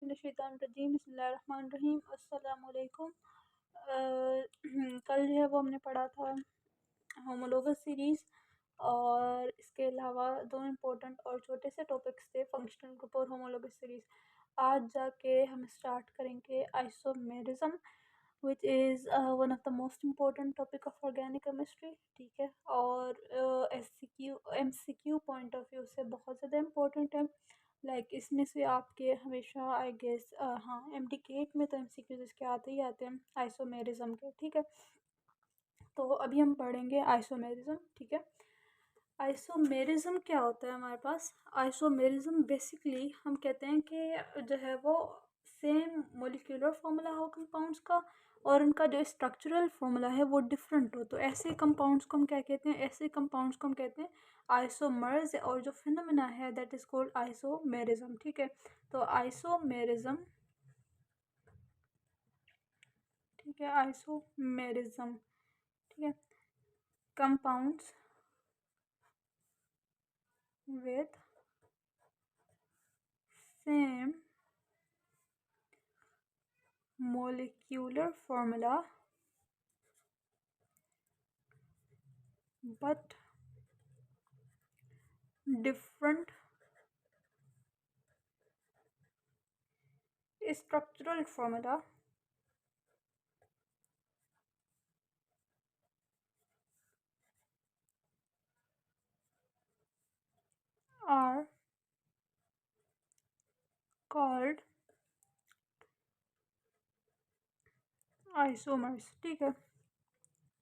बिस्मिल्लाहिर्रहमानिर्रहीम बिस्मिल्लाहिर्रहमानिर्रहीम अस्सलामुअलैकुम। कल जो है वो हमने पढ़ा था होमोलोगस सीरीज़, और इसके अलावा दो इम्पोर्टेंट और छोटे से टॉपिक्स थे, फंक्शनल ग्रुप और होमोलोगस सीरीज़। आज जाके हम स्टार्ट करेंगे isomerism, which is one of the most important topic of organic chemistry. ठीक है, और MCQ पॉइंट ऑफ व्यू से बहुत ज़्यादा इम्पोर्टेंट है। इसमें से आपके हमेशा आई गेस हाँ MDCAT में तो MCQs इसके आते ही आते हैं आइसोमेरिज्म के। ठीक है, तो अभी हम पढ़ेंगे आइसोमेरिज्म। ठीक है, आइसोमेरिज्म क्या होता है हमारे पास? आइसोमेरिज्म बेसिकली हम कहते हैं कि जो है वो सेम मोलिकुलर फार्मूला हो कंपाउंड्स का, और उनका जो स्ट्रक्चरल फार्मूला है वो डिफरेंट हो, तो ऐसे कंपाउंड्स को हम क्या कहते हैं? ऐसे कंपाउंड्स को हम कहते हैं आइसोमर्स, और जो फिनोमेना है दैट इज़ कॉल्ड आइसोमेरिज्म। ठीक है, तो आइसोमेरिज्म, ठीक है, आइसोमेरिज्म, ठीक है, compounds with same molecular formula but different structural formula are called isomers. ठीक है,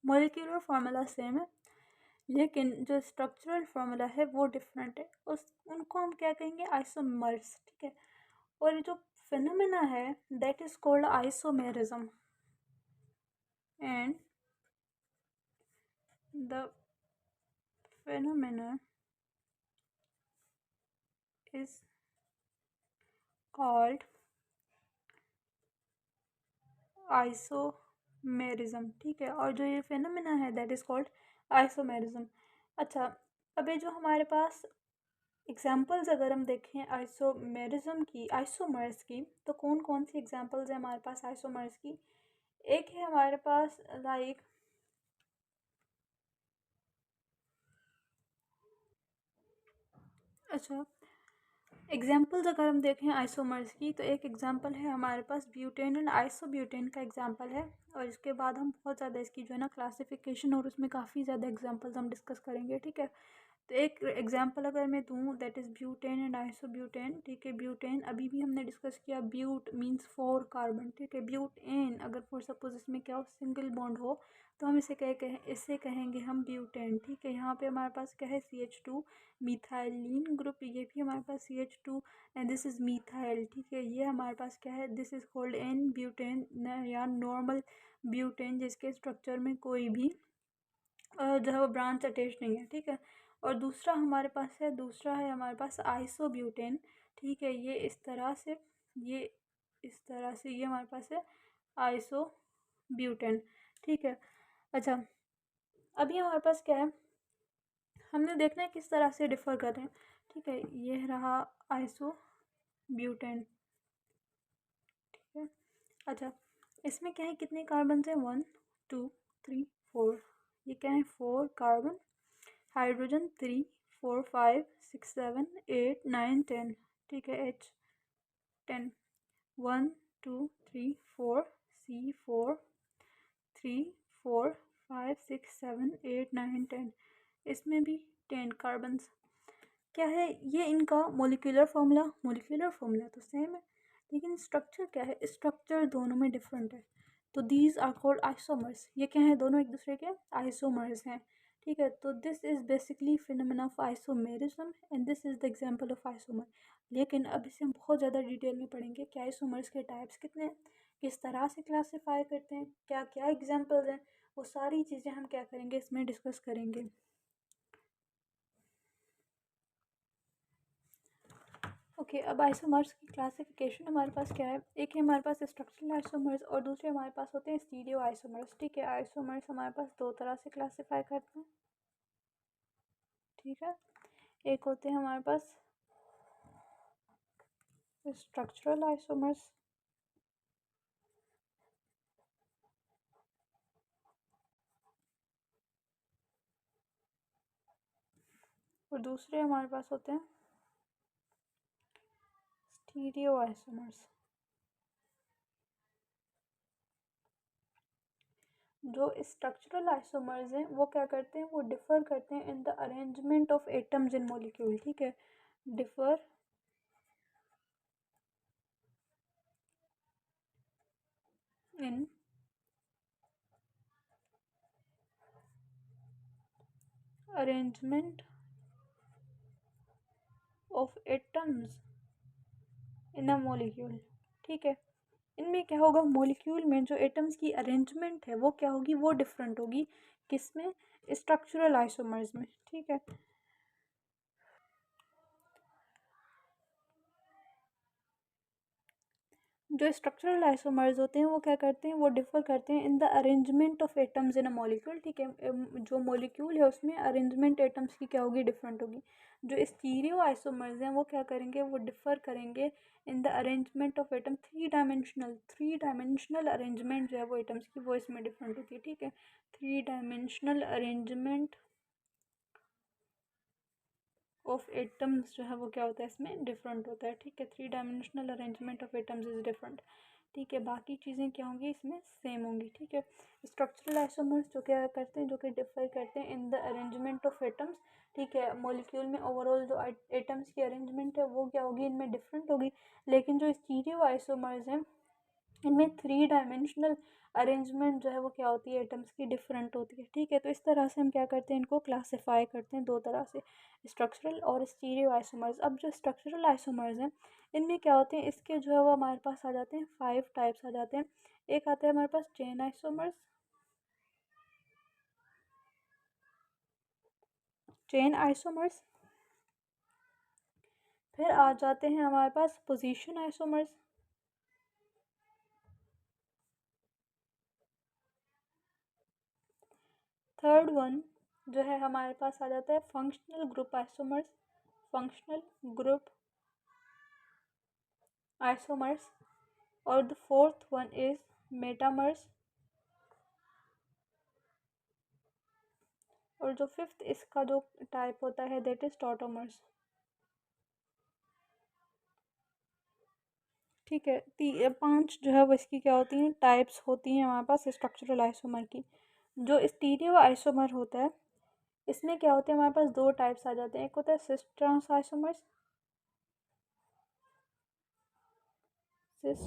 मोलिकुलर फार्मूला सेम है लेकिन जो स्ट्रक्चरल फार्मूला है वो डिफरेंट है, उस उनको हम क्या कहेंगे? आइसोमर्स। ठीक है, और ये जो फिनोमेना है that is called isomerism, and the phenomena is called isomerism. ठीक है, और जो ये फिनोमेना है दैट इज़ कॉल्ड आइसोमेरिज्म। अच्छा, अब ये जो हमारे पास एग्जांपल्स अगर हम देखें आइसोमेरिज्म की, आइसोमर्स की, तो कौन कौन सी एग्जांपल्स हैं हमारे पास आइसोमर्स की? एक है हमारे पास अच्छा, एग्जांपल्स अगर हम देखें आइसोमर्स की, तो एक एग्जांपल है हमारे पास ब्यूटेन एंड आइसोब्यूटेन का एग्जांपल है, और इसके बाद हम बहुत ज़्यादा इसकी जो है ना क्लासिफिकेशन और उसमें काफ़ी ज़्यादा एग्जांपल्स हम डिस्कस करेंगे। ठीक है, तो एक एग्जांपल अगर मैं दूँ that is butane and isobutane. ठीक है, ब्यूटेन अभी भी हमने डिस्कस किया, ब्यूट मीन्स 4 कार्बन। ठीक है, ब्यूटेन अगर फॉर सपोज इसमें क्या हो, सिंगल बॉन्ड हो, तो हम इसे कहेंगे हम ब्यूटेन। ठीक है, यहाँ पे हमारे पास क्या है? CH2 मिथाइलिन ग्रुप, ये भी हमारे पास CH2 and this is methyl. ठीक है, ये हमारे पास क्या है? This is called an butane या नॉर्मल ब्यूटेन, जिसके स्ट्रक्चर में कोई भी जो है वो ब्रांच अटैच नहीं है। ठीक है, और दूसरा हमारे पास है, दूसरा है हमारे पास आइसोब्यूटेन। ठीक है, ये इस तरह से, ये इस तरह से, ये हमारे पास है आइसोब्यूटेन। ठीक है, अच्छा, अभी हमारे पास क्या है, हमने देखना है किस तरह से डिफ़र कर रहे हैं। ठीक है, ये रहा आइसोब्यूटेन। ठीक है, अच्छा, इसमें क्या है, कितने कार्बन हैं? 1 2 3 4, ये क्या है? 4 कार्बन, हाइड्रोजन 3 4 5 6 7 8 9 10। ठीक है, H 10, 1 2 3 4, C4 3 4 5 6 7 8 9 10, इसमें भी 10 कार्बन्स। क्या है ये? इनका मोलिकुलर फार्मूला तो सेम है, लेकिन स्ट्रक्चर क्या है? स्ट्रक्चर दोनों में डिफरेंट है, तो दीज आर कॉल्ड आइसोमर्स। ये क्या है? दोनों एक दूसरे के आइसोमर्स हैं। ठीक है, तो this is basically phenomena of isomerism and this is the example of isomer. लेकिन अब इसे हम बहुत ज़्यादा डिटेल में पढ़ेंगे कि आइसोमर्स के टाइप्स कितने हैं, किस तरह से क्लासीफाई करते हैं, क्या क्या एग्जाम्पल्स हैं, वो सारी चीज़ें हम क्या करेंगे, इसमें डिस्कस करेंगे। ओके, अब आइसोमर्स की क्लासिफिकेशन हमारे पास क्या है? एक है हमारे पास स्ट्रक्चरल आइसोमर्स, और दूसरे हमारे पास होते हैं स्टीरियो आइसोमर्स। ठीक है, आइसोमर्स हमारे पास दो तरह से क्लासीफाई करते हैं। ठीक है, एक होते हैं हमारे पास स्ट्रक्चरल आइसोमर्स, और दूसरे हमारे पास होते हैं स्टीरियो आइसोमर्स। जो स्ट्रक्चरल आइसोमर्स हैं वो क्या करते हैं, वो डिफर करते हैं in the arrangement of atoms in molecule. ठीक है, differ in arrangement of atoms in a molecule. ठीक है, इनमें क्या होगा, मॉलिक्यूल में जो एटम्स की अरेंजमेंट है वो क्या होगी, वो डिफरेंट होगी। किसमें, स्ट्रक्चरल आइसोमर्स में। ठीक है, जो स्ट्रक्चरल आइसोमर्स होते हैं वो क्या करते हैं, वो डिफर करते हैं in the arrangement of atoms in a molecule. ठीक है, जो मॉलिक्यूल है उसमें अरेंजमेंट एटम्स की क्या होगी, डिफरेंट होगी। जो स्टीरियो आइसोमर्स हैं वो क्या करेंगे, वो डिफर करेंगे in the arrangement of atom, three dimensional arrangement जो है वो एटम्स की, वो इसमें डिफरेंट होती है। ठीक है, three dimensional arrangement of atoms जो है वो क्या होता है, इसमें डिफरेंट होता है। ठीक है, three dimensional arrangement of atoms is different. ठीक है, बाकी चीज़ें क्या होंगी, इसमें सेम होंगी। ठीक है, स्ट्रक्चरल आइसोमर्स जो क्या करते हैं, जो कि डिफर करते हैं in the arrangement of atoms. ठीक है, मॉलिक्यूल में ओवरऑल जो एटम्स की अरेंजमेंट है वो क्या होगी, इनमें डिफरेंट होगी। लेकिन जो स्टीरियो आइसोमर्स हैं इनमें थ्री डायमेंशनल अरेंजमेंट जो है वो क्या होती है, एटम्स की डिफरेंट होती है। ठीक है, तो इस तरह से हम क्या करते हैं, इनको क्लासीफाई करते हैं दो तरह से, स्ट्रक्चरल और स्टीरियो आइसोमर्स। अब जो स्ट्रक्चरल आइसोमर्स हैं इनमें क्या होते हैं, इसके जो है वो हमारे पास आ जाते हैं 5 टाइप्स आ जाते हैं। एक आता है हमारे पास चेन आइसोमर्स, चेन आइसोमर्स। फिर आ जाते हैं हमारे पास पोजीशन आइसोमर्स। थर्ड वन जो है हमारे पास आ जाता है functional group isomers, functional group isomers. और the fourth one is metamers. और जो फिफ्थ इसका जो टाइप होता है दैट इज टॉटोमर्स। ठीक है, 5 जो है वो इसकी क्या होती हैं, टाइप्स होती हैं हमारे पास स्ट्रक्चरल आइसोमर की। जो स्टीरियो आइसोमर होता है इसमें क्या होते हैं, हमारे पास दो टाइप्स आ जाते हैं। एक होता है cis trans isomers, cis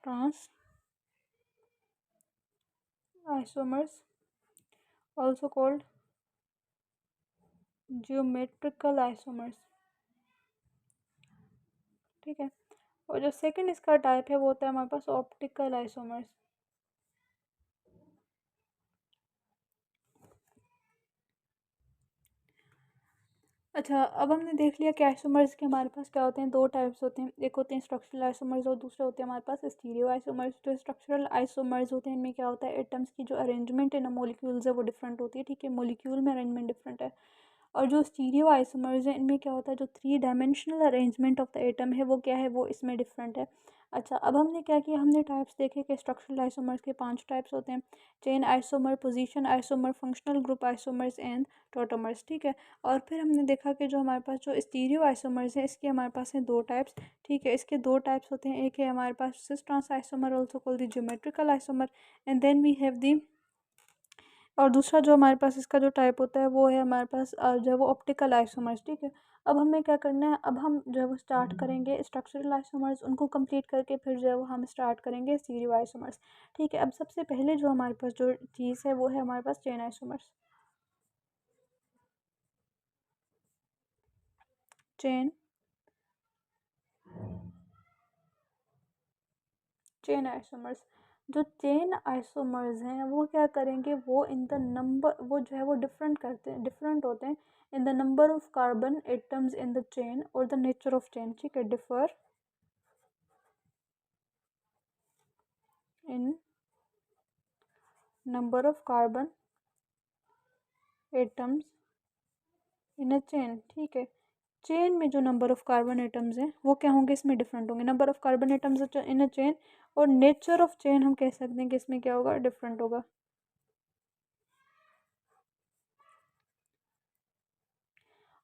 trans isomers also called geometrical isomers. ठीक है, और जो सेकंड इसका टाइप है वो होता है हमारे पास ऑप्टिकल आइसोमर्स। अच्छा, अब हमने देख लिया कि आइसोमर्स के हमारे पास क्या होते हैं, दो टाइप्स होते हैं। एक होते हैं स्ट्रक्चरल आइसोमर्स और दूसरे होते हैं हमारे पास स्टीरियो आइसोमर्स। जो स्ट्रक्चरल आइसोमर्स होते हैं इनमें क्या होता है, एटम्स की जो अरेंजमेंट है ना मॉलिक्यूल्स है वो डिफरेंट होती है। ठीक है, मॉलिक्यूल में अरेंजमेंट डिफरेंट है। और जो स्टीरियो आइसोमर्स हैं इनमें क्या होता है, जो three dimensional arrangement of the atom है वो क्या है, वो इसमें डिफरेंट है। अच्छा, अब हमने क्या किया, हमने टाइप्स देखे कि स्ट्रक्चरल आइसोमर्स के 5 टाइप्स होते हैं, chain isomer, position isomer, functional group isomers and tautomers. ठीक है, और फिर हमने देखा कि जो हमारे पास जो स्टीरियो आइसोमर्स है इसके हमारे पास हैं दो टाइप्स। ठीक है, इसके दो टाइप्स होते हैं, एक है हमारे पास cis trans isomer also called the geometrical isomer, and then we have the, और दूसरा जो हमारे पास इसका जो टाइप होता है वो है हमारे पास जो है वो ऑप्टिकल आइसोमर्स। ठीक है, अब हमें क्या करना है, अब हम जो है वो स्टार्ट करेंगे स्ट्रक्चरल आइसोमर्स, उनको कंप्लीट करके फिर जो है वो हम स्टार्ट करेंगे स्टीरियो आइसोमर्स। ठीक है, अब सबसे पहले जो हमारे पास जो चीज़ है वो है हमारे पास chain isomers. Chain chain isomers, जो चेन आइसोमर्स हैं वो क्या करेंगे, वो इन द नंबर, वो जो है वो डिफरेंट होते हैं in the number of carbon atoms in the chain और द नेचर ऑफ चेन। ठीक है, differ in number of carbon atoms in a chain. ठीक है, चेन में जो नंबर ऑफ कार्बन एटम्स हैं वो क्या होंगे, इसमें डिफरेंट होंगे। Number of carbon atoms in a chain और नेचर ऑफ चेन हम कह सकते हैं कि इसमें क्या होगा, डिफरेंट होगा।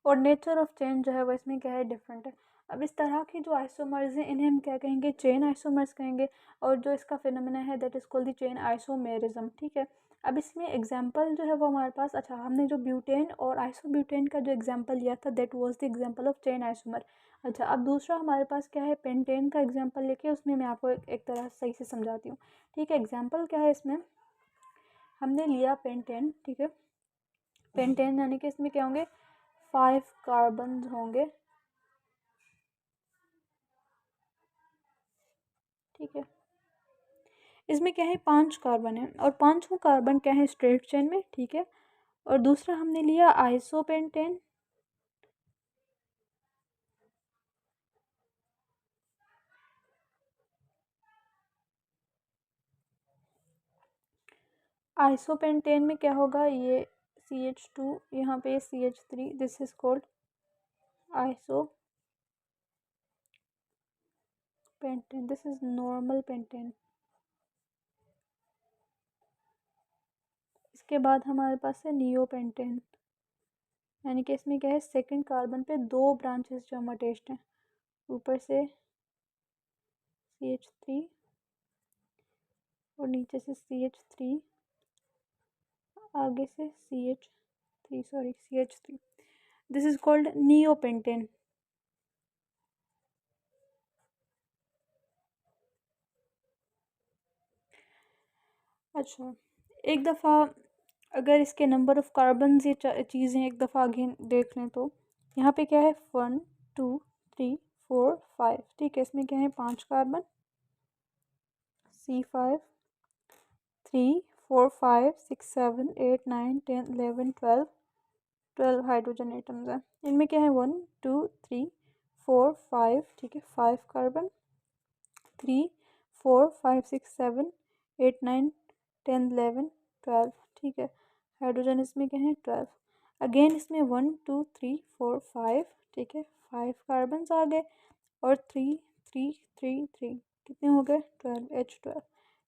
और नेचर ऑफ चेन जो है वो इसमें क्या है, डिफरेंट है। अब इस तरह की जो आइसोमर्स हैं इन्हें हम क्या कहेंगे, चेन आइसोमर्स कहेंगे। और जो इसका फिनोमेना है that is called the chain isomerism. ठीक है, अब इसमें एग्जांपल जो है वो हमारे पास, अच्छा हमने जो ब्यूटेन और आइसोब्यूटेन का जो एग्जांपल लिया था that was the example of chain isomer. अच्छा, अब दूसरा हमारे पास क्या है, पेंटेन का एग्जांपल लेके उसमें मैं आपको एक तरह सही से समझाती हूँ। ठीक है, एग्जांपल क्या है, इसमें हमने लिया पेंटेन। ठीक है, पेंटेन यानी कि इसमें क्या होंगे, 5 कार्बन होंगे। ठीक है, इसमें क्या है, 5 कार्बन है और पांचों कार्बन क्या है, स्ट्रेट चेन में। ठीक है, और दूसरा हमने लिया आइसोपेंटेन। आइसोपेंटेन में क्या होगा, ये CH2, यहाँ पे CH3, this is called isopentane, this is normal pentane. इसके बाद हमारे पास है नियोपेंटेन, यानी कि इसमें क्या है, सेकंड कार्बन पे 2 ब्रांचेस जो हम अटैच्ड हैं, ऊपर से CH3 और नीचे से CH3, आगे से CH3, this is called neopentane. अच्छा, एक दफ़ा अगर इसके नंबर ऑफ कार्बन ये चीज़ें एक दफ़ा आगे देख लें तो यहाँ पे क्या है, 1 2 3 4 5। ठीक है, इसमें क्या है, 5 कार्बन, C5, 3 4 5 6 7 8 9 10 11 12 हाइड्रोजन एटम्स हैं। इनमें क्या है, 1 2 3 4 5। ठीक है, 5 कार्बन, 3 4 5 6 7 8 9 10 11 12। ठीक है, हाइड्रोजन इसमें क्या है, 12। अगेन इसमें 1 2 3 4 5। ठीक है, 5 कार्बन आ गए और 3 3 3 3, कितने हो गए, 12, H12।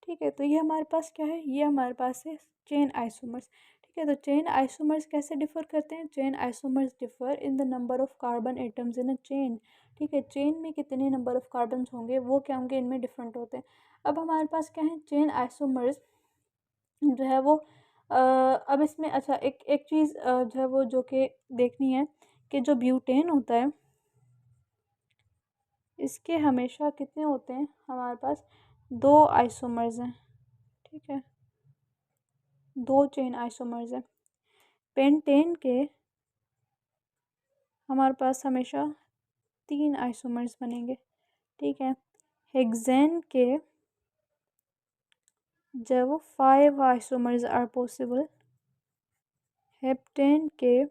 ठीक है, तो ये हमारे पास क्या है, ये हमारे पास है चेन आइसोमर्स। ठीक है, तो चेन आइसोमर्स कैसे डिफर करते हैं, chain isomers differ in the number of carbon atoms in a chain. ठीक है, चेन में कितने नंबर ऑफ कार्बन होंगे वो क्या होंगे, इनमें डिफरेंट होते हैं। अब हमारे पास क्या है, चेन आइसोमर्स जो है वो अब इसमें अच्छा एक एक चीज़ जो है वो जो कि देखनी है कि जो ब्यूटेन होता है इसके हमेशा कितने होते हैं, हमारे पास 2 आइसोमर्स हैं। ठीक है, 2 चेन आइसोमर्स हैं। पेंटेन के हमारे पास हमेशा 3 आइसोमर्स बनेंगे। ठीक है, हेक्सेन के जब वो 5 आइसोमर्स आर पॉसिबल, हेप्टेन के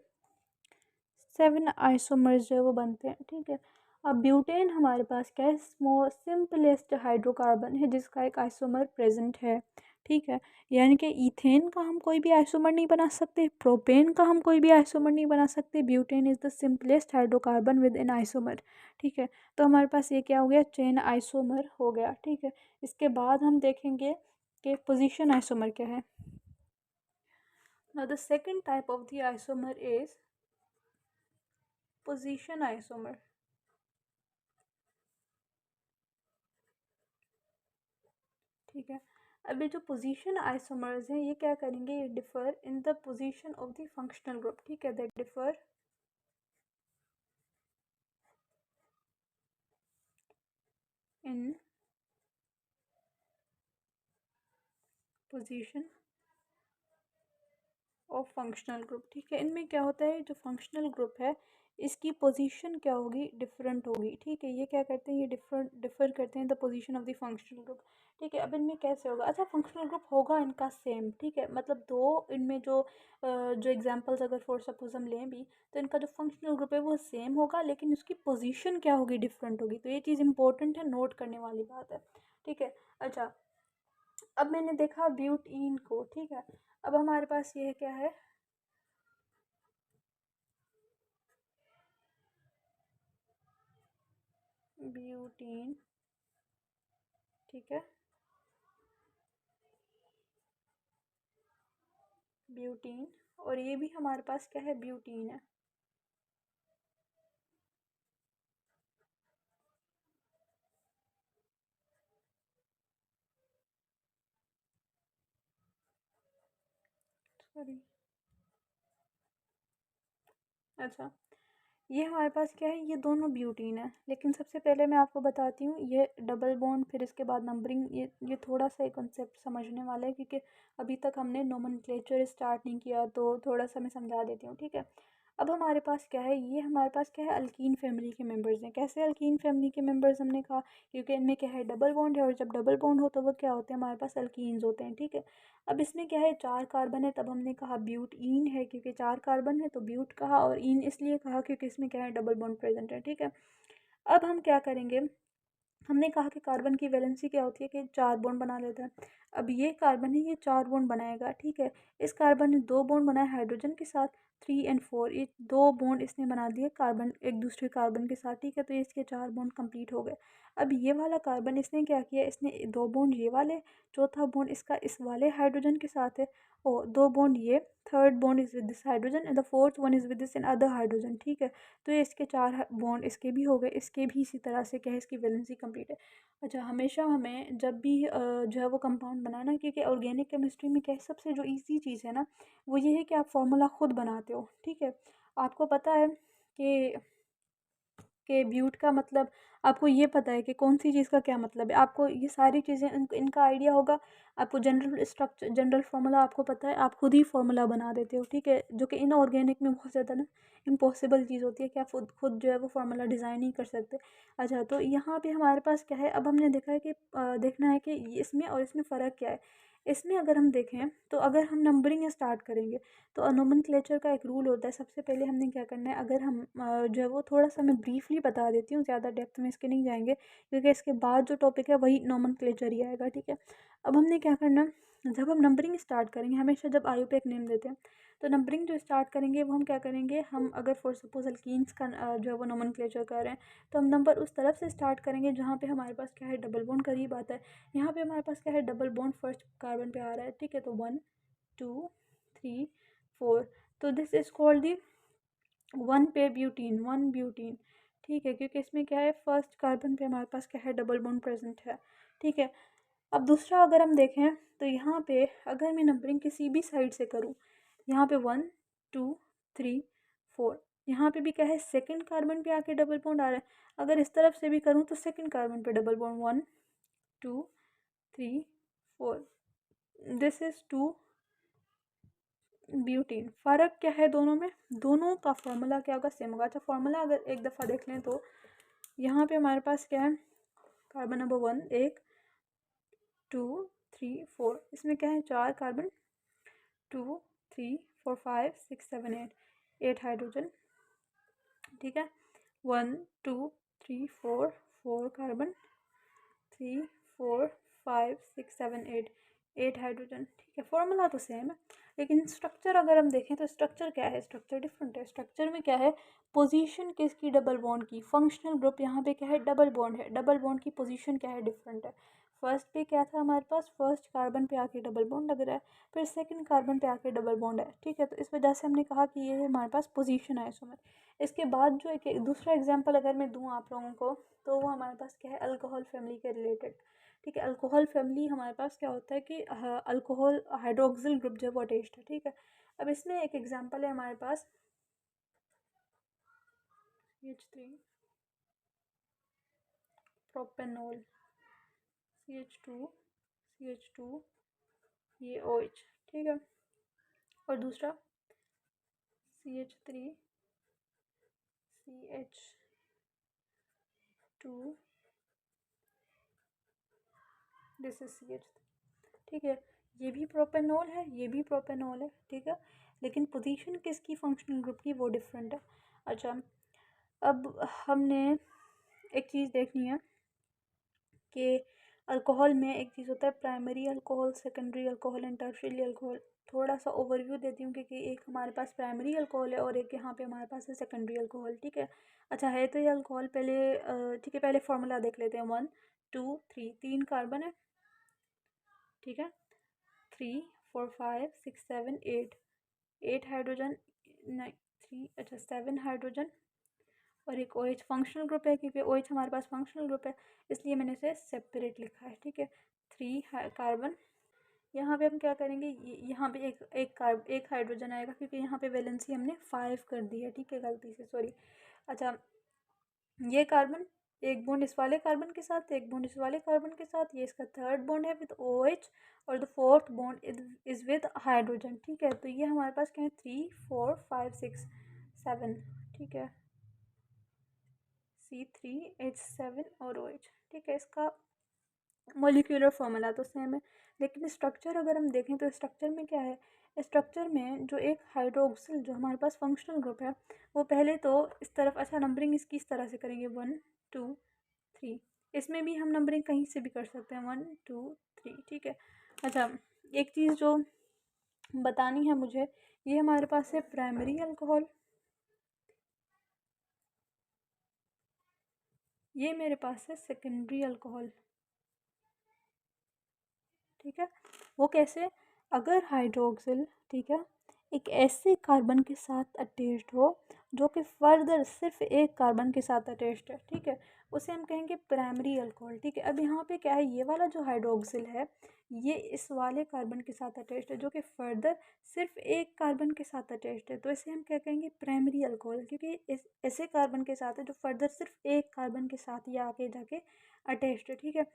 7 आइसोमर्स जो है वो बनते हैं। ठीक है, अब ब्यूटेन हमारे पास क्या है, स्मॉल सिंपलेस्ट हाइड्रोकार्बन है जिसका एक आइसोमर प्रेजेंट है। ठीक है, यानी कि इथेन का हम कोई भी आइसोमर नहीं बना सकते, प्रोपेन का हम कोई भी आइसोमर नहीं बना सकते। Butane is the simplest hydrocarbon with an isomer. ठीक है, तो हमारे पास ये क्या हो गया, चेन आइसोमर हो गया। ठीक है, इसके बाद हम देखेंगे कि पोजीशन आइसोमर क्या है। Now the second type of the isomer is position isomer. ठीक है, अभी जो पोजीशन आइसोमर्स हैं ये क्या करेंगे, ये differ in the position of the functional group. ठीक है, that differ in position of functional group. ठीक है, इनमें क्या होता है, जो फंक्शनल ग्रुप है इसकी पोजीशन क्या होगी, डिफरेंट होगी। ठीक है, ये क्या करते हैं, ये डिफर करते हैं the position of the functional group. ठीक है, अब इनमें कैसे होगा, अच्छा फंक्शनल ग्रुप होगा इनका सेम। ठीक है, मतलब दो इनमें जो एग्जांपल्स अगर फॉर सपोज हम लें भी तो इनका जो फंक्शनल ग्रुप है वो सेम होगा लेकिन उसकी पोजीशन क्या होगी, डिफरेंट होगी। तो ये चीज़ इंपॉर्टेंट है, नोट करने वाली बात है। ठीक है, अच्छा अब मैंने देखा ब्यूटीन को। ठीक है, अब हमारे पास ये क्या है, ब्यूटीन, ठीक है, ब्यूटीन। और ये भी हमारे पास क्या है, ब्यूटीन है। सॉरी, अच्छा, ये हमारे पास क्या है, ये दोनों ब्यूटीन है। लेकिन सबसे पहले मैं आपको बताती हूँ, ये डबल बॉन्ड फिर इसके बाद नंबरिंग, ये थोड़ा सा एक कॉन्सेप्ट समझने वाला है, क्योंकि अभी तक हमने नोमेनक्लेचर स्टार्ट नहीं किया, तो थोड़ा सा मैं समझा देती हूँ, ठीक है। अब हमारे पास क्या है, ये हमारे पास क्या है, अल्कीन फैमिली के मेंबर्स हैं। कैसे अल्कीन फैमिली के मेंबर्स, हमने कहा क्योंकि इनमें क्या है, डबल बॉन्ड है, और जब डबल बॉन्ड हो तो वो क्या होते हैं, हमारे पास अल्कीन्स होते हैं, ठीक है। अब इसमें क्या है, 4 कार्बन है, तब हमने कहा ब्यूटीन है, क्योंकि 4 कार्बन है तो ब्यूट कहा, और ईन इसलिए कहा क्योंकि इसमें क्या है, डबल बॉन्ड प्रेजेंट है, ठीक है। अब हम क्या करेंगे, हमने कहा कि कार्बन की वैलेंसी क्या होती है कि 4 बॉन्ड बना लेता है। अब ये कार्बन है, ये 4 बॉन्ड बनाएगा, ठीक है। इस कार्बन ने 2 बॉन्ड बनाए हाइड्रोजन के साथ, 3 और 4, ये 2 बॉन्ड इसने बना दिए कार्बन एक दूसरे कार्बन के साथ, ठीक है। तो इसके 4 बॉन्ड कंप्लीट हो गए। अब ये वाला कार्बन इसने क्या किया, इसने 2 बॉन्ड ये वाले, चौथा बॉन्ड इसका इस वाले हाइड्रोजन के साथ है, और 2 बॉन्ड ये, third bond is with this hydrogen and the fourth one is with this in other hydrogen, ठीक है। तो ये इसके 4 बॉन्ड इसके भी हो गए, इसके भी इसी तरह से क्या है, इसकी वैलेंसी कंप्लीट है। अच्छा, हमेशा हमें जब भी जो है वो कंपाउंड बनाना, क्योंकि ऑर्गेनिक केमिस्ट्री में क्या है, सबसे जो इजी चीज़ है ना, वो ये है कि आप फार्मूला खुद बनाते हो, ठीक है। आपको पता है कि ब्यूट का मतलब, आपको ये पता है कि कौन सी चीज़ का क्या मतलब है, आपको ये सारी चीज़ें इनका आइडिया होगा। आपको जनरल स्ट्रक्चर, जनरल फार्मूला आपको पता है, आप खुद ही फार्मूला बना देते हो, ठीक है। जो कि इनऑर्गेनिक में बहुत ज़्यादा ना इम्पॉसिबल चीज़ होती है कि आप खुद खुद जो है वो फार्मूला डिज़ाइन नहीं कर सकते। अच्छा, तो यहाँ पे हमारे पास क्या है, अब हमने देखा है कि देखना है कि इसमें और इसमें फ़र्क क्या है। इसमें अगर हम देखें, तो अगर हम नंबरिंग स्टार्ट करेंगे, तो नोमेनक्लेचर का एक रूल होता है। सबसे पहले हमने क्या करना है, अगर हम जो है वो थोड़ा सा मैं ब्रीफली बता देती हूँ, ज़्यादा डेप्थ में इसके नहीं जाएंगे, क्योंकि इसके बाद जो टॉपिक है वही नोमेनक्लेचर ही आएगा, ठीक है। अब हमने क्या करना है, जब हम नंबरिंग स्टार्ट करेंगे, हमेशा जब आयु पे एक नेम देते हैं, तो नंबरिंग जो स्टार्ट करेंगे वो हम क्या करेंगे, हम अगर फॉर सपोज अल्कीन्स का जो है वो नोमेनक्लेचर कर रहे हैं, तो हम नंबर उस तरफ से स्टार्ट करेंगे जहाँ पे हमारे पास क्या है, डबल बॉन्ड करीब आता है। यहाँ पे हमारे पास क्या है, डबल बॉन्ड फर्स्ट कार्बन पे आ रहा है, ठीक है। तो 1 2 3 4, तो दिस इज कॉल्ड दी 1 पे ब्यूटीन, 1 ब्यूटीन, ठीक है, क्योंकि इसमें क्या है, फर्स्ट कार्बन पे हमारे पास क्या है, डबल बॉन्ड प्रेजेंट है, ठीक है। अब दूसरा अगर हम देखें, तो यहाँ पे अगर मैं नंबरिंग किसी भी साइड से करूँ, यहाँ पे 1 2 3 4, यहाँ पे भी क्या है, सेकंड कार्बन पे आके डबल बॉन्ड आ रहा है। अगर इस तरफ से भी करूँ तो सेकंड कार्बन पे double bond, 1 2 3 4, this is 2 butene. फ़र्क क्या है दोनों में, दोनों का फार्मूला क्या होगा, सेम होगा। अच्छा, फार्मूला अगर एक दफ़ा देख लें, तो यहाँ पे हमारे पास क्या है, कार्बन नंबर 1, 1 2 3 4, इसमें क्या है, 4 कार्बन, 2 3 4 5 6 7 8, 8 हाइड्रोजन, ठीक है। 1 2 3 4, 4 कार्बन, 3 4 5 6 7 8, 8 हाइड्रोजन, ठीक है। फॉर्मूला तो सेम है, लेकिन स्ट्रक्चर अगर हम देखें तो स्ट्रक्चर क्या है, स्ट्रक्चर डिफरेंट है। स्ट्रक्चर में क्या है, पोजीशन किसकी, डबल बॉन्ड की। फंक्शनल ग्रुप यहाँ पे क्या है, डबल बॉन्ड है, डबल बॉन्ड की पोजीशन क्या है, डिफरेंट है। फर्स्ट पे क्या था हमारे पास, फर्स्ट कार्बन पे आके डबल बॉन्ड लग रहा है, फिर सेकंड कार्बन पे आके डबल बॉन्ड है, ठीक है। तो इस वजह से हमने कहा कि ये हमारे पास पोजीशन है इसमें। इसके बाद जो एक दूसरा एग्जांपल अगर मैं दूँ आप लोगों को, तो वो हमारे पास क्या है, अल्कोहल फैमिली के रिलेटेड, ठीक है। अल्कोहल फैमिली हमारे पास क्या होता है कि अल्कोहल हाइड्रोक्सिल ग्रुप जो है वो अटैच्ड है, ठीक है। अब इसमें एक एग्जांपल है हमारे पास, CH3 प्रोपेनॉल, CH2 CH2 ये OH, ठीक है। और दूसरा CH3 CH2, this is CH3, ठीक है। ये भी प्रोपेनॉल है, ये भी प्रोपेनॉल है, ठीक है। लेकिन पोजीशन किसकी, फंक्शनल ग्रुप की, वो डिफरेंट है। अच्छा, अब हमने एक चीज़ देखनी है कि अल्कोहल में एक चीज़ होता है primary alcohol, secondary alcohol and tertiary alcohol. थोड़ा सा ओवरव्यू देती हूँ क्योंकि एक हमारे पास प्राइमरी अल्कोहल है और एक यहाँ पे हमारे पास है सेकेंडरी अल्कोहल, ठीक है। अच्छा है तो ये अल्कोहल पहले ठीक है, पहले फार्मूला देख लेते हैं। 1 2 3, 3 कार्बन है, ठीक है। 3 4 5 6 7 8, 8 हाइड्रोजन, नहीं 3, अच्छा 7 हाइड्रोजन और एक OH फंक्शनल ग्रुप है क्योंकि OH हमारे पास फंक्शनल ग्रुप है, इसलिए मैंने इसे सेपरेट लिखा है, ठीक है। 3 कार्बन, यहाँ पे हम क्या करेंगे, यहाँ पे एक हाइड्रोजन आएगा क्योंकि यहाँ पे वैलेंसी हमने 5 कर दी है, ठीक है, गलती से, सॉरी। अच्छा ये कार्बन, एक बॉन्ड इस वाले कार्बन के साथ, एक बॉन्ड इस वाले कार्बन के साथ, ये इसका थर्ड बॉन्ड है विद OH और the fourth bond is with hydrogen, ठीक है। तो ये हमारे पास क्या है, 3 4 5 6 7, ठीक है, C3H7 और OH, ठीक है। इसका मोलिकुलर फॉर्मूला तो सेम है, लेकिन स्ट्रक्चर अगर हम देखें तो स्ट्रक्चर में क्या है, स्ट्रक्चर में जो एक हाइड्रोक्सिल जो हमारे पास फंक्शनल ग्रुप है वो पहले तो इस तरफ, अच्छा नंबरिंग इसकी इस तरह से करेंगे 1 2 3, इसमें भी हम नंबरिंग कहीं से भी कर सकते हैं 1 2 3, ठीक है। अच्छा एक चीज़ जो बतानी है मुझे, ये हमारे पास है प्राइमरी अल्कोहल, ये मेरे पास है सेकेंडरी अल्कोहल, ठीक है। वो कैसे, अगर हाइड्रोक्सिल, ठीक है, एक ऐसे कार्बन के साथ अटैच्ड हो जो कि फर्दर सिर्फ एक कार्बन के साथ अटैच्ड है, ठीक है, उसे हम कहेंगे प्राइमरी अल्कोहल, ठीक है। अब यहाँ पे क्या है, ये वाला जो हाइड्रोक्सिल है ये इस वाले कार्बन के साथ अटैच्ड है जो कि फर्दर सिर्फ एक कार्बन के साथ अटैच्ड है, तो इसे हम क्या कहेंगे, प्राइमरी अल्कोहल, क्योंकि इस ऐसे कार्बन के साथ है जो फर्दर सिर्फ एक कार्बन के साथ या आगे जाके अटैच्ड है, ठीक है।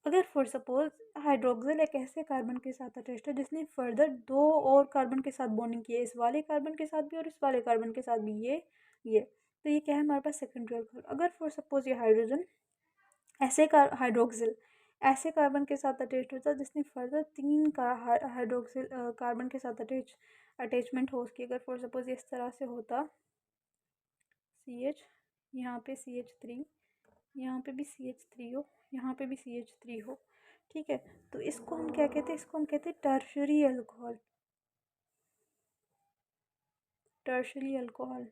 अगर फॉर सपोज हाइड्रोक्सिल एक ऐसे कार्बन के साथ अटैच्ड है जिसने फर्दर दो और कार्बन के साथ बॉन्डिंग की है, इस वाले कार्बन के साथ भी और इस वाले कार्बन के साथ भी, ये तो ये क्या है हमारे पास सेकेंडरी अल्कोहल। अगर फॉर सपोज ये हाइड्रोजन ऐसे हाइड्रोक्सिल ऐसे कार्बन के साथ अटैच्ड होता है जिसने फर्दर तीन का हाइड्रोक्सिल कार्बन के साथ अटैचमेंट हो उसकी, अगर फॉर सपोज इस तरह से होता CH, यहाँ पे CH3, यहाँ पे भी CH3 हो, यहाँ पे भी CH3 हो, ठीक है, तो इसको हम क्या कहते हैं, इसको हम कहते हैं टर्शरी अल्कोहल, टर्शरी अल्कोहल।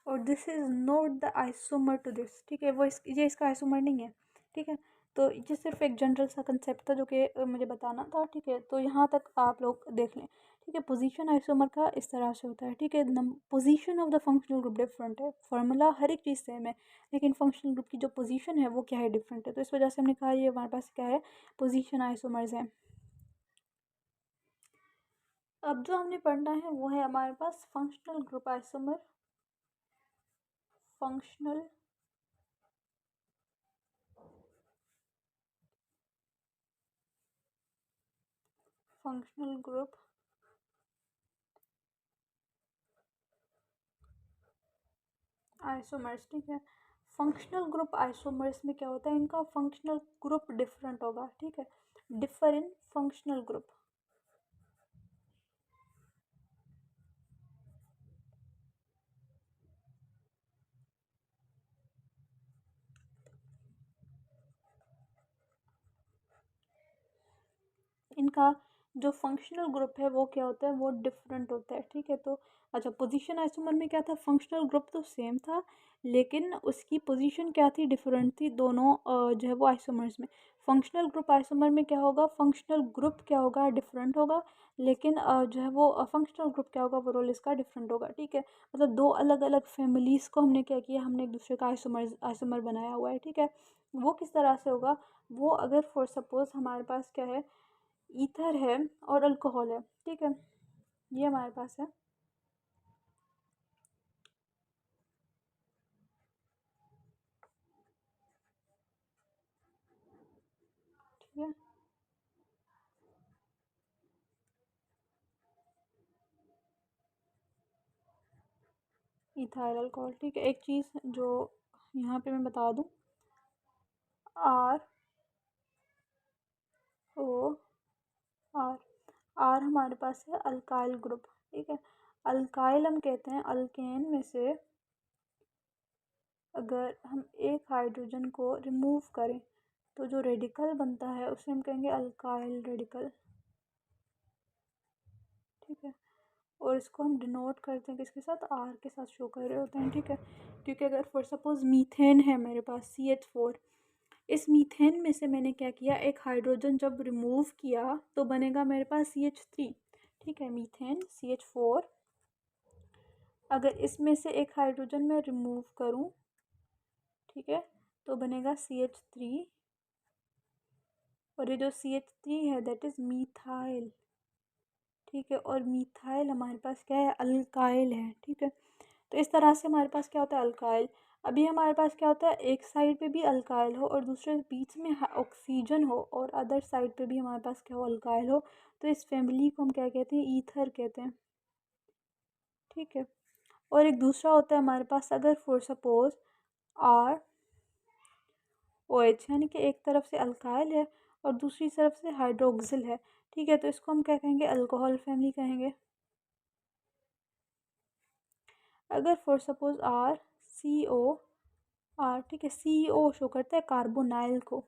और this is not the isomer to this, ठीक है, ये इसका आइसोमर नहीं है, ठीक है। तो ये सिर्फ एक जनरल सा कंसेप्ट था जो कि मुझे बताना था, ठीक है। तो यहाँ तक आप लोग देख लें, ठीक है। पोजीशन आइसोमर का इस तरह से होता है, ठीक है। Position of the functional group different है, फार्मूला हर एक चीज़ सेम है, लेकिन फंक्शनल ग्रुप की जो पोजीशन है वो क्या है, डिफरेंट है। तो इस वजह से हमने कहा ये हमारे पास क्या है, पोजीशन आइसोमर्स हैं। अब जो हमने पढ़ना है वो है हमारे पास functional group isomer, functional functional group isomers, ठीक है। फंक्शनल ग्रुप आइसोमर्स में क्या होता है, इनका फंक्शनल ग्रुप डिफरेंट होगा, ठीक है, डिफर इन फंक्शनल ग्रुप। इनका जो फंक्शनल ग्रुप है वो क्या होता है, वो डिफरेंट होता है, ठीक है। तो अच्छा पोजीशन आइसोमर में क्या था, फंक्शनल ग्रुप तो सेम था लेकिन उसकी पोजीशन क्या थी, डिफरेंट थी, दोनों जो है वो आइसोमर्स में। फंक्शनल ग्रुप आइसोमर में क्या होगा, फंक्शनल ग्रुप क्या होगा, डिफरेंट होगा, लेकिन जो है वो फंक्शनल ग्रुप क्या होगा, वो रोल इसका डिफरेंट होगा, ठीक है। मतलब दो अलग अलग फैमिलीज़ को हमने क्या किया, हमने एक दूसरे का आइसोमर बनाया हुआ है, ठीक है। वो किस तरह से होगा, वो अगर फॉर सपोज हमारे पास क्या है, ईथर है और अल्कोहल है, ठीक है, ये हमारे पास है, ठीक है, इथाइल अल्कोहल, ठीक है। एक चीज़ जो यहाँ पे मैं बता दूँ, आर ओ आर, आर हमारे पास है अल्काइल ग्रुप, ठीक है। अल्काइल हम कहते हैं अल्केन में से अगर हम एक हाइड्रोजन को रिमूव करें तो जो रेडिकल बनता है उसे हम कहेंगे अल्काइल रेडिकल, ठीक है। और इसको हम डिनोट करते हैं किसके साथ, आर के साथ शो कर रहे होते हैं, ठीक है। क्योंकि अगर फॉर सपोज मीथेन है मेरे पास CH4, इस मीथेन में से मैंने क्या किया, एक हाइड्रोजन जब रिमूव किया तो बनेगा मेरे पास CH3, ठीक है। मीथेन CH4, अगर इसमें से एक हाइड्रोजन मैं रिमूव करूं, ठीक है, तो बनेगा CH3, और ये जो CH3 है दैट इज़ मीथाइल, ठीक है। और मीथाइल हमारे पास क्या है, अल्काइल है, ठीक है। तो इस तरह से हमारे पास क्या होता है, अल्काइल। अभी हमारे पास क्या होता है, एक साइड पे भी अल्काइल हो और दूसरे बीच में ऑक्सीजन हो, और अदर साइड पे भी हमारे पास क्या हो, अल्काइल हो, तो इस फैमिली को हम क्या कहते हैं, ईथर कहते हैं, ठीक है। और एक दूसरा होता है हमारे पास, अगर for suppose R O H, यानी कि एक तरफ से अल्काइल है और दूसरी तरफ से हाइड्रोक्सिल है, ठीक है, तो इसको हम क्या कहेंगे, अल्कोहल फैमिली कहेंगे। अगर for suppose R C O R, ठीक है, सी ओ शो करता है कार्बोनाइल को,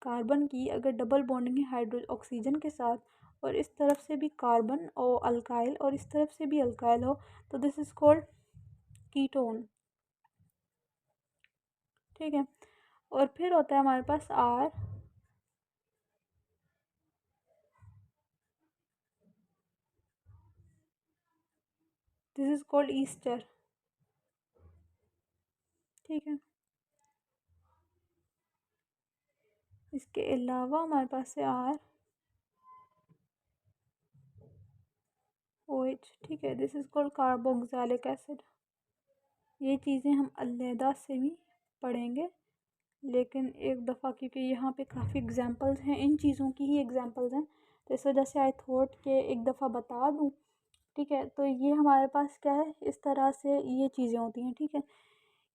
कार्बन की अगर डबल बॉन्डिंग है हाइड्रो ऑक्सीजन के साथ, और इस तरफ से भी कार्बन और अल्काइल और इस तरफ से भी अल्काइल हो, तो दिस इज कॉल्ड कीटोन, ठीक है। और फिर होता है हमारे पास R, this is called ester, ठीक है। इसके अलावा हमारे पास है आर ओ एच, ठीक है, this is called carboxylic acid. ये चीज़ें हम अलहदा से भी पढ़ेंगे, लेकिन एक दफ़ा, क्योंकि यहाँ पे काफ़ी एग्जांपल्स हैं, इन चीज़ों की ही एग्जांपल्स हैं, तो इस वजह से आई थॉट के एक दफ़ा बता दूँ, ठीक है। तो ये हमारे पास क्या है, इस तरह से ये चीज़ें होती हैं, ठीक है।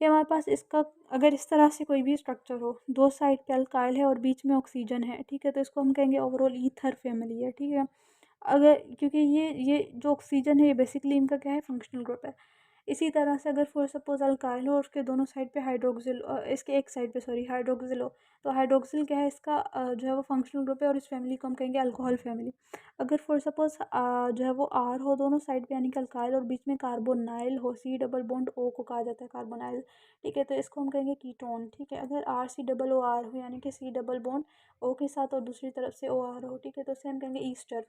ये हमारे पास इसका, अगर इस तरह से कोई भी स्ट्रक्चर हो, दो साइड पे अल्काइल है और बीच में ऑक्सीजन है, ठीक है, तो इसको हम कहेंगे ओवरऑल ईथर फैमिली है, ठीक है। अगर, क्योंकि ये जो ऑक्सीजन है ये बेसिकली इनका क्या है, फंक्शनल ग्रुप है। इसी तरह से अगर फॉर सपोज अल्काइल हो और उसके दोनों साइड पे हाइड्रोक्सिल, इसके एक साइड पे सॉरी हाइड्रोक्सिल हो, तो हाइड्रोक्सिल क्या है, इसका जो है वो फंक्शनल ग्रुप है, और इस फैमिली को हम कहेंगे अल्कोहल फैमिली। अगर फॉर सपोज जो है वो आर हो दोनों साइड पे, यानी कि अल्काइल, और बीच में कार्बोनाइल हो, सी डबल बॉन्ड ओ को कहा जाता है कार्बोनाइल, ठीक है, तो इसको हम कहेंगे कीटोन, ठीक है। अगर R C double O R हो, यानी कि सी डबल बॉन्ड ओ के साथ और दूसरी तरफ से ओ आर हो, ठीक है, तो इसे हम कहेंगे ईस्टर।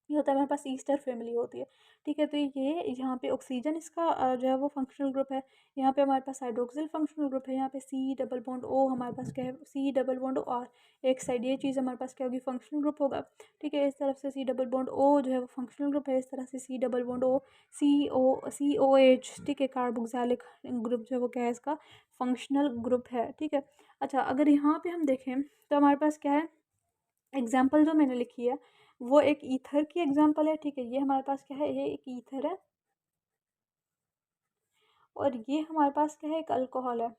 ये होता है हमारे पास ईस्टर फैमिली होती है, ठीक है। तो ये यहाँ पे ऑक्सीजन इसका जो है वो फंक्शनल ग्रुप है, यहाँ पे हमारे पास हाइड्रोक्सिल फंक्शनल ग्रुप है, यहाँ पे सी डबल बॉन्ड ओ हमारे पास क्या है, C double bond O R एक साइड, ये चीज़ हमारे पास क्या होगी, फंक्शनल ग्रुप होगा, ठीक है। इस तरफ से सी डबल बॉन्ड ओ जो है वो फंक्शनल ग्रुप है, इस तरह से सी डबल बॉन्ड ओ सी ओ एच, ठीक है, कार्बोक्सिलिक ग्रुप जो है वो क्या है, इसका फंक्शनल ग्रुप है, ठीक है। अच्छा, अगर यहाँ पे हम देखें तो हमारे पास क्या है, एग्जाम्पल जो मैंने लिखी है वो एक ईथर की एग्जाम्पल है, ठीक है। ये हमारे पास क्या है, ये एक ईथर है, और ये हमारे पास क्या है, एक अल्कोहल है,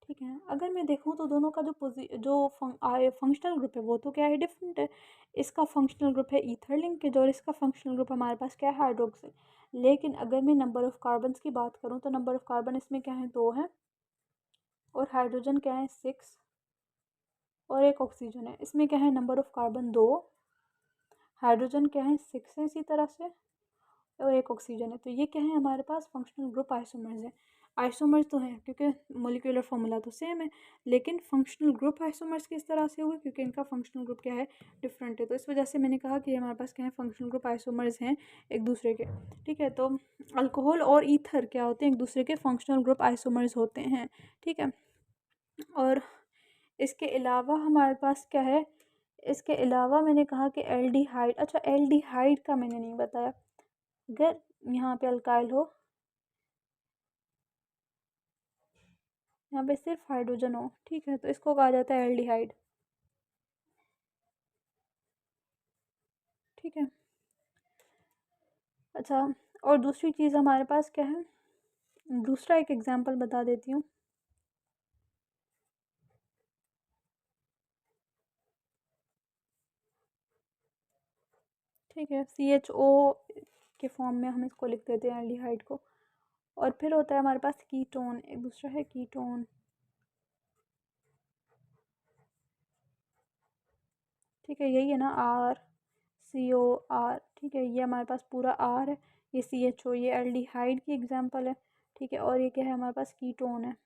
ठीक है। अगर मैं देखूँ तो दोनों का जो फंक्शनल ग्रुप है वो तो क्या है, डिफरेंट है। इसका फंक्शनल ग्रुप है ईथर लिंकेज, और इसका फंक्शनल ग्रुप हमारे पास क्या है, हाइड्रोक्सिल। लेकिन अगर मैं नंबर ऑफ़ कार्बन्स की बात करूँ तो नंबर ऑफ़ कार्बन इसमें क्या है, 2 है, और हाइड्रोजन क्या है, 6, और एक ऑक्सीजन है। इसमें क्या है, नंबर ऑफ़ कार्बन 2, हाइड्रोजन क्या है, 6 है इसी तरह से, और एक ऑक्सीजन है। तो ये क्या है, हमारे पास फंक्शनल ग्रुप आइसोमर्स है। आइसोमर्स तो हैं क्योंकि मोलिकुलर फॉर्मूला तो सेम है, लेकिन फंक्शनल ग्रुप आइसोमर्स किस तरह से हुए, क्योंकि इनका फंक्शनल ग्रुप क्या है, डिफरेंट है। तो इस वजह से मैंने कहा कि हमारे पास क्या है, फंक्शनल ग्रुप आइसोमर्स हैं एक दूसरे के, ठीक है। तो अल्कोहल और ईथर क्या होते हैं, एक दूसरे के फंक्शनल ग्रुप आइसोमर्स होते हैं, ठीक है। और इसके अलावा हमारे पास क्या है, इसके अलावा मैंने कहा कि एल्डिहाइड, अच्छा एल्डिहाइड का मैंने नहीं बताया। अगर यहाँ पे अल्काइल हो, यहाँ पे सिर्फ हाइड्रोजन हो, ठीक है, तो इसको कहा जाता है एल्डिहाइड, ठीक है। अच्छा, और दूसरी चीज़ हमारे पास क्या है, दूसरा एक एग्जांपल बता देती हूँ, ठीक है। CHO के फॉर्म में हम इसको लिख देते हैं एल्डिहाइड को। और फिर होता है हमारे पास कीटोन, एक दूसरा है कीटोन, ठीक है, यही है ना RCOR, ठीक है, ये हमारे पास पूरा R है, ये CHO, ये एल्डिहाइड की एग्जांपल है, ठीक है, और ये क्या है हमारे पास कीटोन है,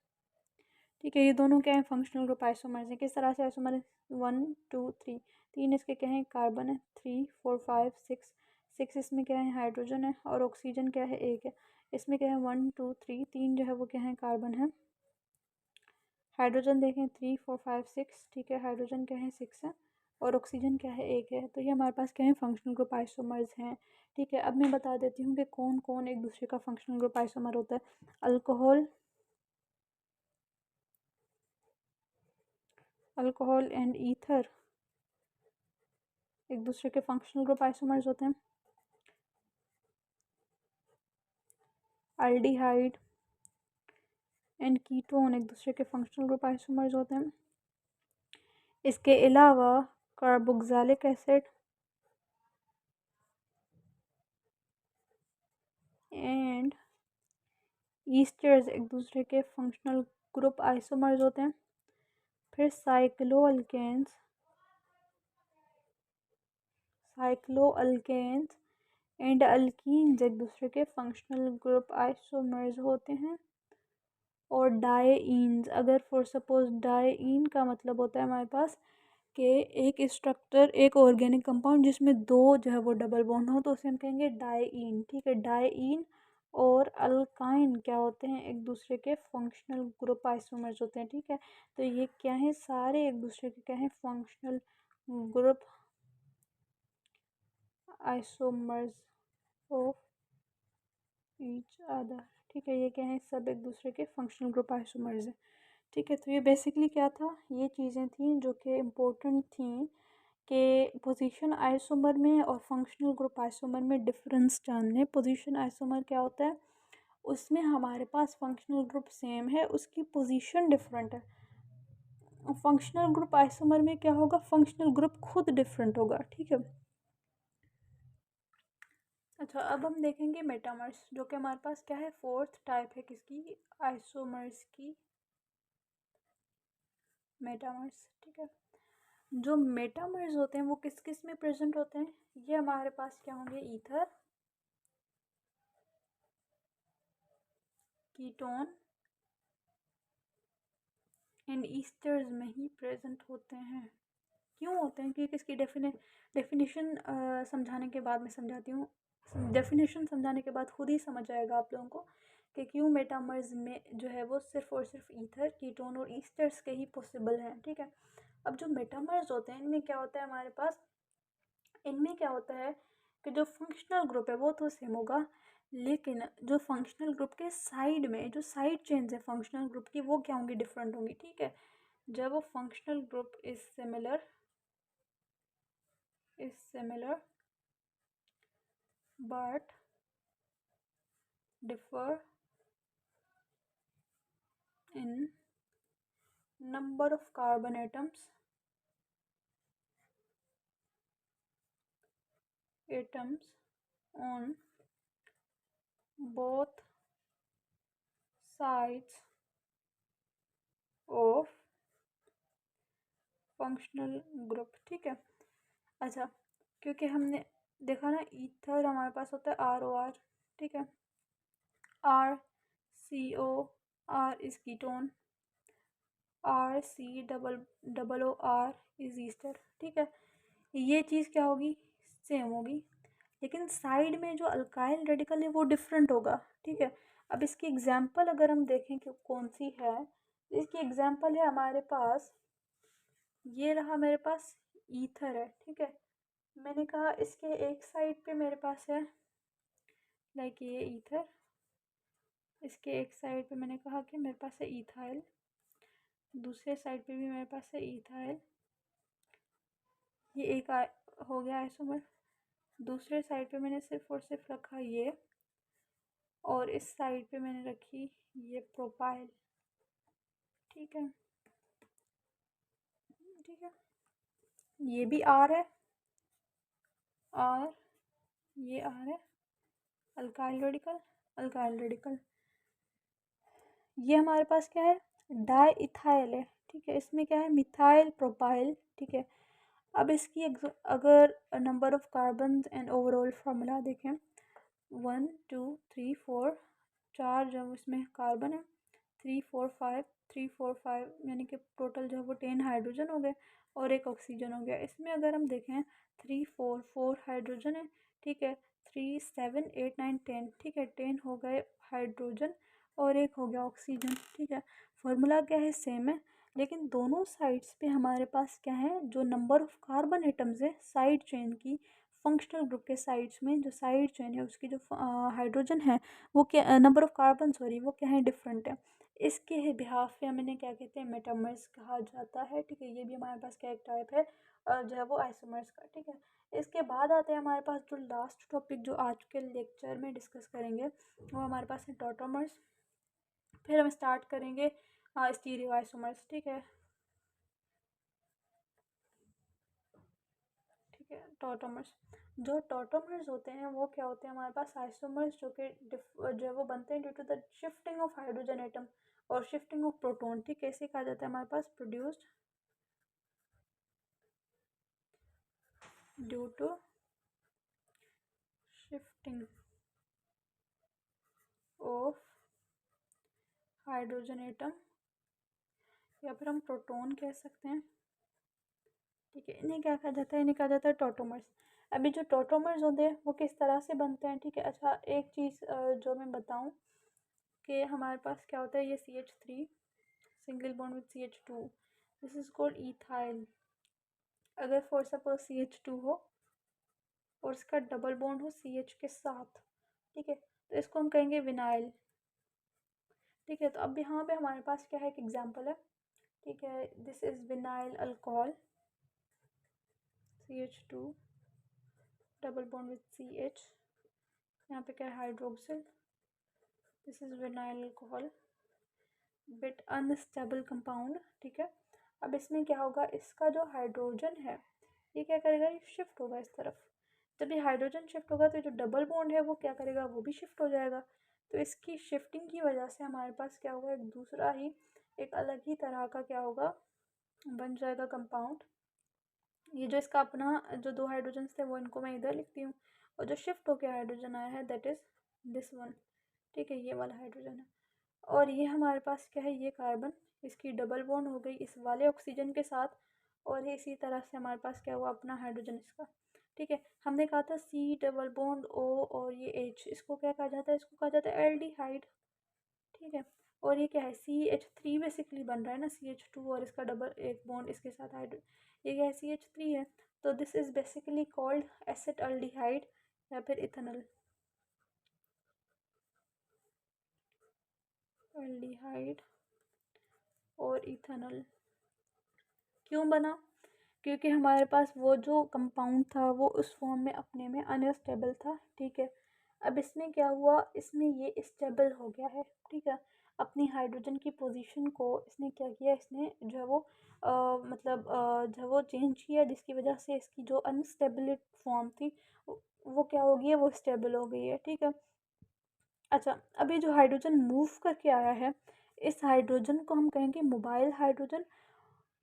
ठीक है, ये दोनों क्या है फंक्शनल ग्रुप आइसोमर्स हैं। किस तरह से आइसोमर है, 1 2 3, तीन इसके क्या है कार्बन है, 3 4 5 6, 6 इसमें क्या है हाइड्रोजन है, और ऑक्सीजन क्या है एक है, इसमें क्या है 1 2 3, तीन जो है वो क्या है कार्बन है, हाइड्रोजन देखें 3 4 5 6, ठीक है, हाइड्रोजन क्या है 6 है, और ऑक्सीजन क्या है एक है, तो ये हमारे पास क्या है फंक्शनल ग्रुप आइसोमर्स हैं, ठीक है। अब मैं बता देती हूँ कि कौन कौन एक दूसरे का फंक्शनल ग्रुप आइसोमर होता है। अल्कोहल, अल्कोहल एंड ईथर एक दूसरे के फंक्शनल ग्रुप आइसोमर्स होते हैं। एल्डिहाइड एंड कीटोन एक दूसरे के फंक्शनल ग्रुप आइसोमर्स होते हैं। इसके अलावा कार्बोक्सिलिक एसिड एंड ईस्टर्स एक दूसरे के फंक्शनल ग्रुप आइसोमर्स होते हैं। फिर साइक्लोअल्केन्स एंड अल्कीन्स एक दूसरे के फंक्शनल ग्रुप आइसोमर्स होते हैं। और डाइईन्स, अगर फॉर सपोज डाइईन का मतलब होता है हमारे पास कि एक स्ट्रक्चर, एक ऑर्गेनिक कंपाउंड जिसमें दो जो है वो डबल बॉन्ड हो, तो उसे हम कहेंगे डाइईन, ठीक है। डाइईन और अल्काइन क्या होते हैं एक दूसरे के फंक्शनल ग्रुप आइसोमर्स होते हैं, ठीक है। तो ये क्या है सारे एक दूसरे के क्या है functional group isomers of each other, ठीक है। ये क्या है सब एक दूसरे के फंक्शनल ग्रुप आइसोमर्स हैं, ठीक है। तो ये बेसिकली क्या था, ये चीज़ें थी जो कि इम्पोर्टेंट थी कि पोजीशन आइसोमर में और फंक्शनल ग्रुप आइसोमर में डिफरेंस जानने। पोजीशन आइसोमर क्या होता है, उसमें हमारे पास फंक्शनल ग्रुप सेम है, उसकी पोजीशन डिफरेंट है। फंक्शनल ग्रुप आइसोमर में क्या होगा, फंक्शनल ग्रुप खुद डिफरेंट होगा, ठीक है। अच्छा, अब हम देखेंगे मेटामर्स, जो कि हमारे पास क्या है फोर्थ टाइप है किसकी, आइसोमर्स की, मेटामर्स, ठीक है। जो मेटामर्स होते हैं वो किस किस में प्रेजेंट होते हैं, ये हमारे पास क्या होंगे ईथर, कीटोन एंड ईस्टर्स में ही प्रेजेंट होते हैं। क्यों होते हैं, क्योंकि इसकी डेफिनेशन समझाने के बाद मैं समझाती हूँ। डेफिनेशन समझाने के बाद खुद ही समझ आएगा आप लोगों को कि क्यों मेटामर्स में जो है वो सिर्फ और सिर्फ ईथर, कीटोन और ईस्टर्स के ही पॉसिबल हैं, ठीक है। अब जो मेटामर्स होते हैं इनमें क्या होता है हमारे पास, इनमें क्या होता है कि जो फंक्शनल ग्रुप है वो तो सेम होगा, लेकिन जो फंक्शनल ग्रुप के साइड में जो साइड चेन्स है फंक्शनल ग्रुप की वो क्या होंगी, डिफरेंट होंगी, ठीक है। जब वो functional group is similar but differ in number of carbon atoms on both sides of functional group, ठीक है। अच्छा, क्योंकि हमने देखा ना ईथर हमारे पास होता है ROR, ठीक है, RCO, R is ketone, RC double O R is Easter, ठीक है। ये चीज़ क्या होगी, सेम होगी, लेकिन साइड में जो अल्काइल रेडिकल है वो डिफरेंट होगा, ठीक है। अब इसकी एग्जांपल अगर हम देखें कि कौन सी है, इसकी एग्जांपल है हमारे पास, ये रहा मेरे पास ईथर है, ठीक है। मैंने कहा इसके एक साइड पे मेरे पास है लाइक ये ईथर, इसके एक साइड पे मैंने कहा कि मेरे पास है ईथाइल, दूसरे साइड पे भी मेरे पास है ईथाइल, ये एक हो गया आइसोमर। दूसरे साइड पे मैंने सिर्फ और सिर्फ रखा ये, और इस साइड पे मैंने रखी ये प्रोपाइल, ठीक है, ठीक है। ये भी आर है, और ये आर है, अल्काइल रेडिकल, अल्काइल रेडिकल। ये हमारे पास क्या है, डाई इथाइल है, ठीक है। इसमें क्या है मिथाइल प्रोपाइल, ठीक है। अब इसकी अगर number of carbon and overall formula देखें, 1 2 3 4, 4 जब इसमें कार्बन है, 3 4 5, 3 4 5 यानी कि टोटल जो है वो 10 हाइड्रोजन हो गए और एक ऑक्सीजन हो गया। इसमें अगर हम देखें 3 4 4 हाइड्रोजन है, ठीक है, 3 7 8 9 10, ठीक है, 10 हो गए हाइड्रोजन और एक हो गया ऑक्सीजन, ठीक है। फार्मूला क्या है, सेम है, लेकिन दोनों साइड्स पे हमारे पास क्या है, जो नंबर ऑफ़ कार्बन एटम्स है साइड चेन की, फंक्शनल ग्रुप के साइड्स में जो साइड चेन है उसकी जो हाइड्रोजन है वो क्या, नंबर ऑफ़ कार्बन सॉरी, वो क्या है, डिफरेंट है। इसके बिहाफ पे हमें क्या कहते हैं, मेटामर्स कहा जाता है, ठीक है। ये भी हमारे पास क्या एक टाइप है जो है वो आइसोमर्स का, ठीक है। इसके बाद आते हैं हमारे पास जो लास्ट टॉपिक जो आज के लेक्चर में डिस्कस करेंगे, वो हमारे पास है टॉटोमर्स। फिर हम स्टार्ट करेंगे स्टीरियो आइसोमर्स, ठीक है, ठीक है। टॉटोमर्स, जो टॉटोमर्स होते हैं वो क्या होते हैं हमारे पास, आइसोमर्स जो कि जो है वो बनते हैं due to the shifting of hydrogen atom और शिफ्टिंग ऑफ प्रोटॉन, ठीक है। इसे कहा जाता है हमारे पास produced due to shifting of hydrogen atom या फिर हम प्रोटॉन कह सकते हैं, ठीक है। इन्हें क्या कहा जाता है, इन्हें कहा जाता है टॉटोमर्स। अभी जो टॉटोमर्स होते हैं वो किस तरह से बनते हैं, ठीक है। अच्छा, एक चीज़ जो मैं बताऊं कि हमारे पास क्या होता है, ये CH3 single bond with CH2, this is called ethyl. अगर फॉर सपोज CH2 हो और इसका डबल बॉन्ड हो CH के साथ, ठीक है, तो इसको हम कहेंगे विनाइल, ठीक है। तो अब यहाँ पे हमारे पास क्या है, एक एग्जांपल है, ठीक है, this is vinyl alcohol, CH2 double bond with CH, यहाँ पे क्या है, hydroxyl, this is vinyl alcohol, bit unstable compound, ठीक है। अब इसमें क्या होगा, इसका जो हाइड्रोजन है ये क्या करेगा, ये शिफ्ट होगा इस तरफ। जब ये हाइड्रोजन शिफ्ट होगा तो जो डबल बॉन्ड है वो क्या करेगा, वो भी शिफ्ट हो जाएगा। तो इसकी शिफ्टिंग की वजह से हमारे पास क्या होगा, एक दूसरा ही, एक अलग ही तरह का क्या होगा, बन जाएगा कंपाउंड। ये जो इसका अपना जो दो हाइड्रोजन थे वो इनको मैं इधर लिखती हूँ, और जो शिफ्ट होकर हाइड्रोजन आया है दैट इज़ दिस वन, ठीक है, ये वाला हाइड्रोजन है। और ये हमारे पास क्या है, ये कार्बन, इसकी डबल बॉन्ड हो गई इस वाले ऑक्सीजन के साथ, और ये इसी तरह से हमारे पास क्या हुआ, अपना हाइड्रोजन इसका, ठीक है। हमने कहा था C डबल बॉन्ड O और ये H, इसको क्या कहा जाता है, इसको कहा जाता है एल्डिहाइड, ठीक है। और ये क्या है, CH3 बेसिकली बन रहा है ना, CH2 और इसका डबल एक बॉन्ड इसके साथ हाइड्रो, ये क्या है, CH3 है। तो this is basically called acetaldehyde या फिर इथेनॉल एल्डिहाइड और इथेनॉल। क्यों बना, क्योंकि हमारे पास वो जो कंपाउंड था वो उस फॉर्म में अपने में अनस्टेबल था, ठीक है। अब इसमें क्या हुआ, इसमें ये स्टेबल हो गया है, ठीक है। अपनी हाइड्रोजन की पोजीशन को इसने क्या किया, इसने जो है वो जो है वो चेंज किया, जिसकी वजह से इसकी जो अनस्टेबल फॉर्म थी वो क्या हो गई है, वो स्टेबल हो गई है, ठीक है। अच्छा, अभी जो हाइड्रोजन मूव करके आया है, इस हाइड्रोजन को हम कहेंगे मोबाइल हाइड्रोजन,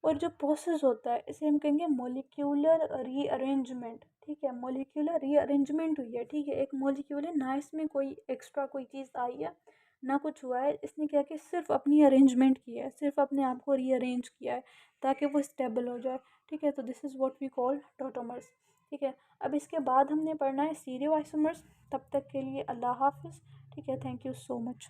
और जो प्रोसेस होता है इसे हम कहेंगे मॉलिक्यूलर रीअरेंजमेंट, ठीक है। मॉलिक्यूलर रीअरेंजमेंट हुई है, ठीक है, एक मॉलिक्यूल है ना, इसमें कोई एक्स्ट्रा कोई चीज़ आई है ना कुछ हुआ है, इसने क्या किया, सिर्फ अपनी अरेंजमेंट किया है, सिर्फ अपने आप को रीअरेंज किया है ताकि वो स्टेबल हो जाए, ठीक है। तो this is what we call tautomers, ठीक है। अब इसके बाद हमने पढ़ना है स्टीरियो आइसोमर्स। तब तक के लिए अल्लाह हाफिज़, ठीक है, थैंक यू सो मच।